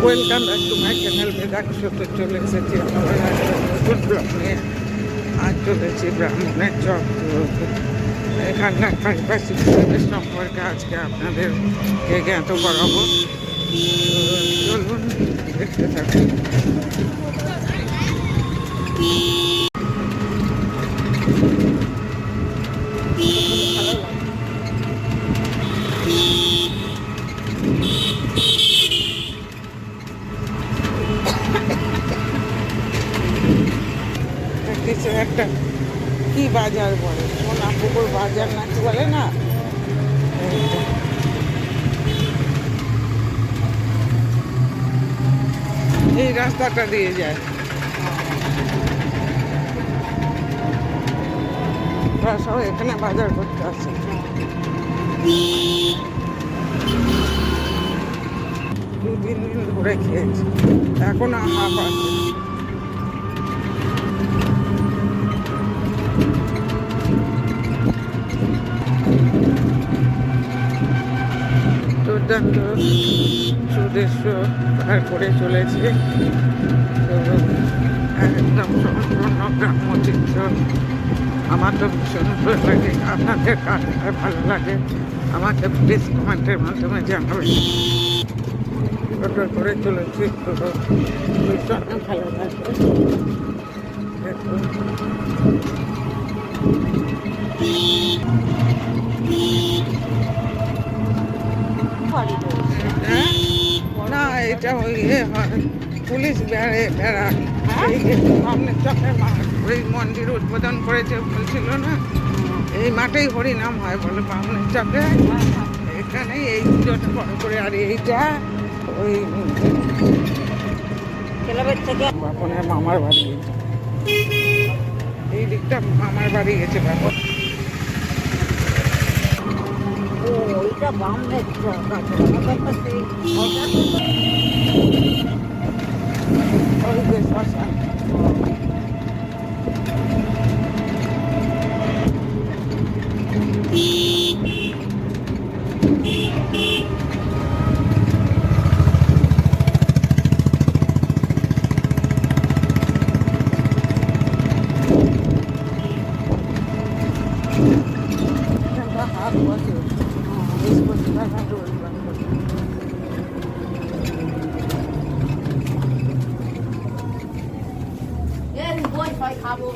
Welcome back to my channel বেদাক সত্য চলে এসেছি আমার নতুন ব্লগ নিয়ে। আজ চলেছি ব্রাহ্মণের চক। এখানকার পারিপার্শ্বিক পরিবেশ সম্পর্কে আজকে আপনাদেরকে জ্ঞাত করাবো। চলুন দেখতে থাকুন। কিছু একটা কি বাজার বলে, সোনাপুকুর বাজার না কি বলে না, এই রাস্তাটা দিয়ে যায়। ওরা সব এখানে বাজার করতে আসে। দু-তিন দিন ধরে খেয়েছি, এখনো হাফ আছে। দুর্দান্ত সুদৃশ্য পার করে চলেছে। একদম সম্পূর্ণ গ্রাম্য চিত্র। আমার তো ভীষণ ভালো লাগে। আপনাদের কার ভালো লাগে আমাকে প্লিজ কমেন্টের মাধ্যমে জানাবেন। ছোটো করে চলেছি, ভীষণ ভালো লাগে। দেখুন না, এটা ওই পুলিশ বেড়া সামনের চকের ওই মন্দির উদ্বোধন করেছে বলছিল না, এই মাঠেই হরিনাম হয় বলে বামনের চকে। এখানে এই পুজোটা বড় করে। আর এইটা ওই বাপনের মামার বাড়ি, এই দিকটা মামার বাড়ি গেছে বাপন। ওইটা বামনের চক আছে, ওই যে শ্মশান। হাত বসে খাবো